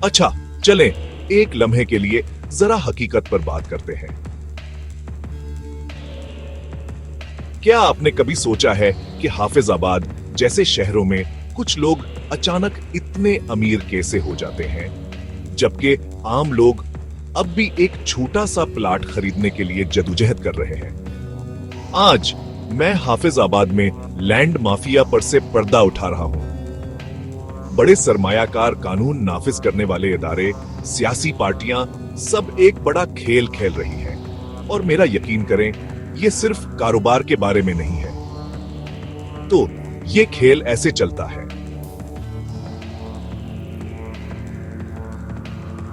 अच्छा, चलें एक लम्हे के लिए जरा हकीकत पर बात करते हैं। क्या आपने कभी सोचा है कि हाफिजाबाद जैसे शहरों में कुछ लोग अचानक इतने अमीर कैसे हो जाते हैं, जबकि आम लोग अब भी एक छोटा सा प्लाट खरीदने के लिए जदोजहद कर रहे हैं? आज मैं हाफिजाबाद में लैंड माफिया पर से पर्दा उठा रहा हूं। बड़े सरमायाकार कानून नाफिज करने वाले इदारे, सियासी पार्टियां सब एक बड़ा खेल खेल रही हैं। और मेरा यकीन करें, ये सिर्फ कारोबार के बारे में नहीं है। तो ये खेल ऐसे चलता है।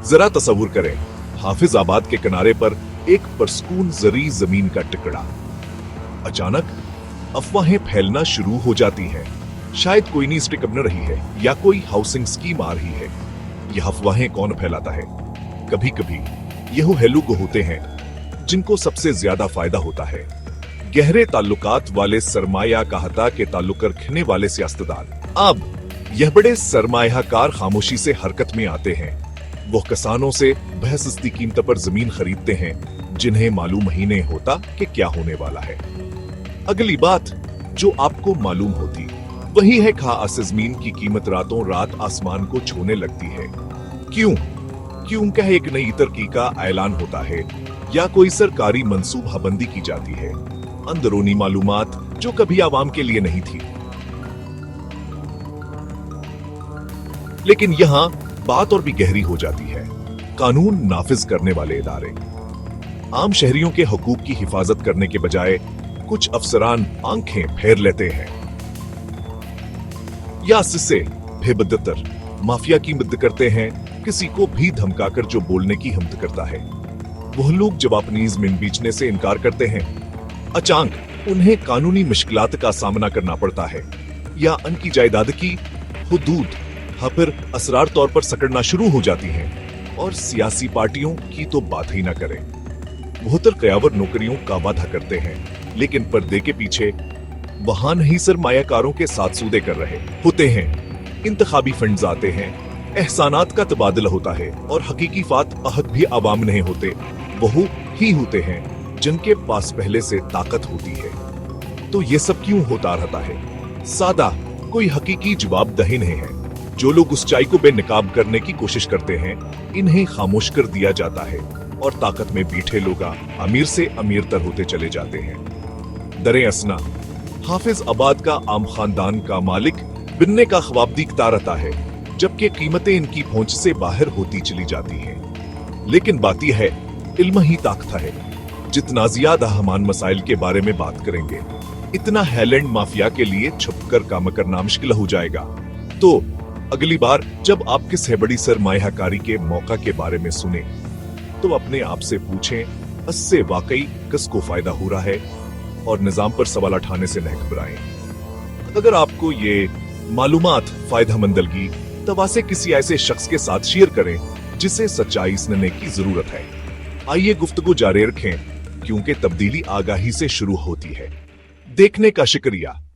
जरा तसव्वुर करें, हाफिजाबाद के किनारे पर एक परसकून जरी जमीन का टुकड़ा। अचानक अफवाहें फैलना शुरू हो जाती हैं। शायद कोई नी स्टिक अप न रही है या कोई हाउसिंग स्कीम आ रही है। यह अफवाहें कौन फैलाता है? कभी कभी यह हेलू को होते हैं जिनको सबसे ज्यादा फायदा होता है। गहरे ताल्लुकात वाले सरमाया कहता के ताल्लुक रखने वाले सियासतदान। अब यह बड़े सरमायाकार खामोशी से हरकत में आते हैं। वो किसानों से बहसस्ती कीमत पर जमीन खरीदते हैं, जिन्हें मालूम ही नहीं होता कि क्या होने वाला है। अगली बात जो आपको मालूम होती वही है खास जमीन की कीमत रातों रात आसमान को छूने लगती है। क्यों एक नई तरक्की का ऐलान होता है या कोई सरकारी मंसूबाबंदी की जाती है। अंदरूनी मालूमात जो कभी आवाम के लिए नहीं थी। लेकिन यहां बात और भी गहरी हो जाती है। कानून नाफिज करने वाले इदारे आम शहरियों के हकूक की हिफाजत करने के बजाय कुछ अफसरान आंखें फेर लेते हैं या इससे भी बदतर माफिया की मदद करते हैं। किसी को भी धमकाकर जो बोलने की हिम्मत करता है, वह लोग जब अपनी जमीन बेचने से इनकार करते हैं, अचानक उन्हें कानूनी मुश्किलात का सामना करना पड़ता है या उनकी जायदाद की हुदूद फिर असरार तौर पर सकड़ना शुरू हो जाती हैं। और सियासी पार्टियों की तो बात ही ना करें। बहुतर कयावर नौकरियों का वादा करते हैं, लेकिन पर्दे के पीछे वहां नहीं सरमायाकारों के साथ सौदे कर रहे होते हैं। इंतखाबी फंड्स आते हैं, एहसानात का तबादला होता है और हकीकी फात अहद भी आवाम नहीं होते, वह ही होते हैं जिनके पास पहले से ताकत होती है। तो ये सब क्यों होता रहता है? सादा कोई हकीकी जवाब दही नहीं है। जो लोग उस चाय को बेनकाब करने की कोशिश करते हैं, इन्हें खामोश कर दिया जाता है और ताकत में बैठे लोग अमीर से अमीर तर होते चले जाते हैं। दरे असना हाफिजाबाद का आम खानदान का मालिक बिनने का ख्वाब दिखता रहता है, जबकि कीमतें इनकी पहुंच से बाहर होती चली जाती हैं। लेकिन बात यह है, इल्म ही ताकत है। जितना ज्यादा हमान मसाइल के बारे में बात करेंगे, इतना हैलैंड माफिया के लिए छुपकर काम करना मुश्किल हो जाएगा। तो अगली बार जब आप किसी बड़ी सरमायाकारी के मौका के बारे में सुने, तो अपने आप से पूछें, इससे वाकई किसको फायदा हो रहा है, और निजाम पर सवाल उठाने से न घबराएं। अगर आपको ये मालूमात फायदेमंद लगी, तो वासे किसी ऐसे शख्स के साथ शेयर करें जिसे सच्चाई सुनने की जरूरत है। आइए गुफ्तगू जारी रखें, क्योंकि तब्दीली आगाही से शुरू होती है। देखने का शुक्रिया।